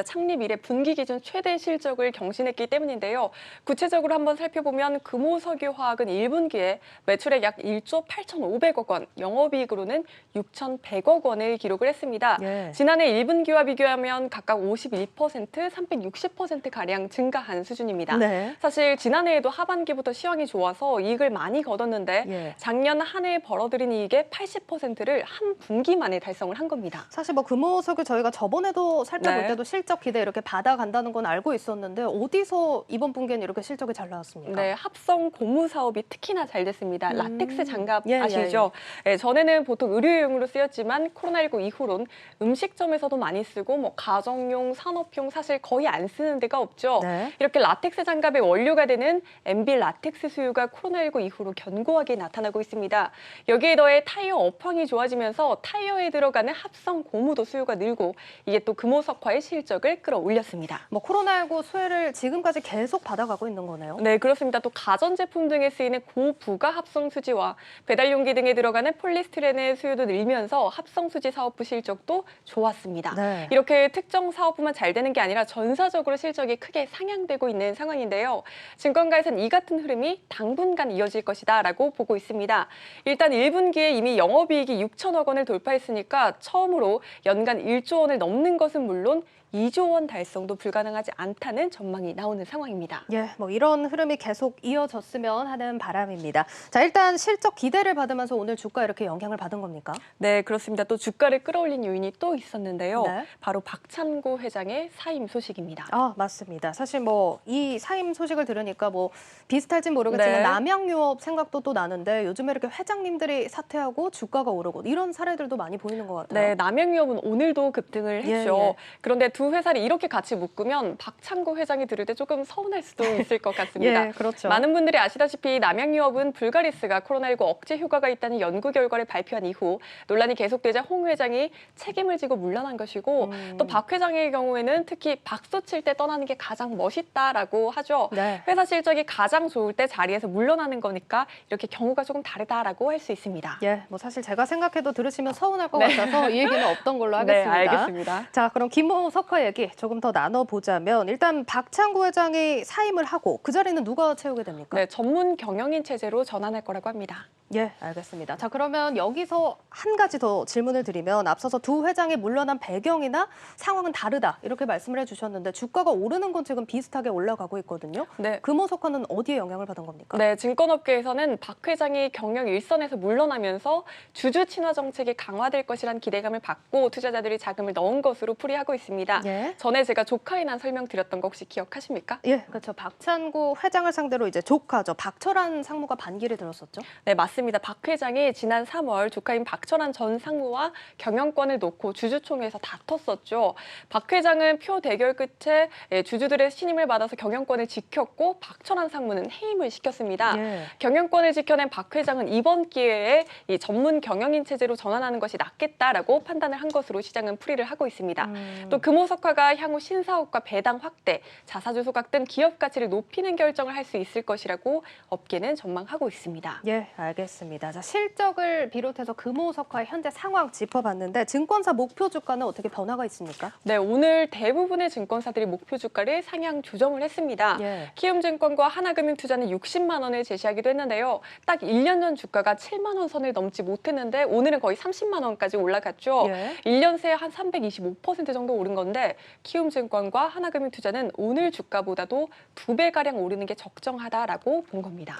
창립 이래 분기 기준 최대 실적을 경신했기 때문인데요. 구체적으로 한번 살펴보면 금호석유화학은 1분기에 매출액 약 1조 8,500억 원, 영업이익으로는 6,100억 원을 기록을 했습니다. 예. 지난해 1분기와 비교하면 각각 51%, 360%가량 증가한 수준입니다. 네. 사실 지난해에도 하반기부터 시황이 좋아서 이익을 많이 거뒀는데 예. 작년 한 해 벌어들인 이익의 80%를 한 분기 만에 달성을 한 겁니다. 사실 뭐 금호석유 저희가 저번에도 살펴볼 네. 때도 실적 기대 이렇게 받아간다는 건 알고 있었는데 어디서 이번 분기에는 이렇게 실적이 잘 나왔습니까? 네, 합성 고무 사업이 특히나 잘 됐습니다. 라텍스 장갑 예, 아시죠? 네, 전에는 보통 의료용으로 쓰였지만 코로나19 이후론 음식점에서도 많이 쓰고 뭐 가정용, 산업용 사실 거의 안 쓰는 데가 없죠. 네. 이렇게 라텍스 장갑의 원료가 되는 MB 라텍스 수요가 코로나19 이후로 견고하게 나타나고 있습니다. 여기에 더해 타이어 업황이 좋아지면서 타이어에 들어가는 합성 고무도 수요가 늘고 이게 또 금호석화의 실적을 끌어올렸습니다. 뭐 코로나19 수혜를 지금까지 계속 받아가고 있는 거네요. 네, 그렇습니다. 또 가전제품 등에 쓰이는 고부가 합성수지와 배달용기 등에 들어가는 폴리스티렌의 수요도 늘면서 합성수지 사업부 실적도 좋았습니다. 네. 이렇게 특정 사업부만 잘 되는 게 아니라 전사적으로 실적이 크게 상향되고 있는 상황인데요. 증권가에서는 이 같은 흐름이 당분간 이어질 것이다라고 보고 있습니다. 일단 1분기에 이미 영업이익이 6천억 원을 돌파했으니까 처음으로 연간 1조 원을 넘는 것은 물론 2조 원 달성도 불가능하지 않다는 전망이 나오는 상황입니다. 예, 뭐 이런 흐름이 계속 이어졌으면 하는 바람입니다. 자, 일단 실적 기대를 받으면서 오늘 주가 이렇게 영향을 받은 겁니까? 네, 그렇습니다. 또 주가를 끌어올린 요인이 또 있었는데요. 네. 바로 박찬구 회장의 사임 소식입니다. 아, 맞습니다. 사실 뭐 이 사임 소식을 들으니까 뭐 비슷할진 모르겠지만 네. 남양유업 생각도 또 나는데 요즘에 이렇게 회장님들이 사퇴하고 주가가 오르고 이런 사례들도 많이 보이는 것 같아요. 네, 남양유업은 오늘도 급등을 예, 했죠. 예. 그런데 두 회사를 이렇게 같이 묶으면 박찬구 회장이 들을 때 조금 서운할 수도 있을 것 같습니다. 예, 그렇죠. 많은 분들이 아시다시피 남양유업은 불가리스가 코로나19 억제 효과가 있다는 연구 결과를 발표한 이후 논란이 계속되자 홍 회장이 책임을 지고 물러난 것이고 또 박 회장의 경우에는 특히 박수 칠 때 떠나는 게 가장 멋있다라고 하죠. 네. 회사 실적이 가장 좋을 때 자리에서 물러나는 거니까 이렇게 경우가 조금 다르다라고 할 수 있습니다. 예, 뭐 사실 제가 생각해도 들으시면 서운할 것 네. 같아서 이 얘기는 없던 걸로 네, 하겠습니다. 알겠습니다. 자, 그럼 김호석화 얘기 조금 더 나눠보자면 일단 박창구 회장이 사임을 하고 그 자리는 누가 채우게 됩니까? 네, 전문 경영인 체제로 전환할 거라고 합니다. 예, 알겠습니다. 자, 그러면 여기서 한 가지 더 질문을 드리면 앞서서 두 회장이 물러난 배경이나 상황은 다르다 이렇게 말씀을 해주셨는데 주가가 오르는 건 지금 비슷하게 올라가고 있거든요. 네. 금호석화는 어디에 영향을 받은 겁니까? 네, 증권업계에서는 박 회장이 경영 일선에서 물러나면서 주주 친화 정책이 강화될 것이란 기대감을 받고 투자자들이 자금을 넣은 것으로 풀이하고 있습니다. 예. 전에 제가 조카에 난 설명드렸던 거 혹시 기억하십니까? 예, 그렇죠. 박찬구 회장을 상대로 이제 조카죠. 박철한 상무가 반기를 들었었죠. 네, 맞습니다. 박 회장이 지난 3월 조카인 박철한 전 상무와 경영권을 놓고 주주총회에서 다퉜었죠. 박 회장은 표 대결 끝에 주주들의 신임을 받아서 경영권을 지켰고 박철한 상무는 해임을 시켰습니다. 예. 경영권을 지켜낸 박 회장은 이번 기회에 이 전문 경영인 체제로 전환하는 것이 낫겠다라고 판단을 한 것으로 시장은 풀이를 하고 있습니다. 또 금호석화가 향후 신사업과 배당 확대, 자사주 소각 등 기업 가치를 높이는 결정을 할 수 있을 것이라고 업계는 전망하고 있습니다. 예, 알겠습니다. 자, 실적을 비롯해서 금호석화의 현재 상황 짚어봤는데 증권사 목표 주가는 어떻게 변화가 있습니까? 네, 오늘 대부분의 증권사들이 목표 주가를 상향 조정을 했습니다. 예. 키움증권과 하나금융투자는 60만 원을 제시하기도 했는데요. 딱 1년 전 주가가 7만 원 선을 넘지 못했는데 오늘은 거의 30만 원까지 올라갔죠. 예. 1년 새에 한 325% 정도 오른 건데 키움증권과 하나금융투자는 오늘 주가보다도 2배가량 오르는 게 적정하다라고 본 겁니다.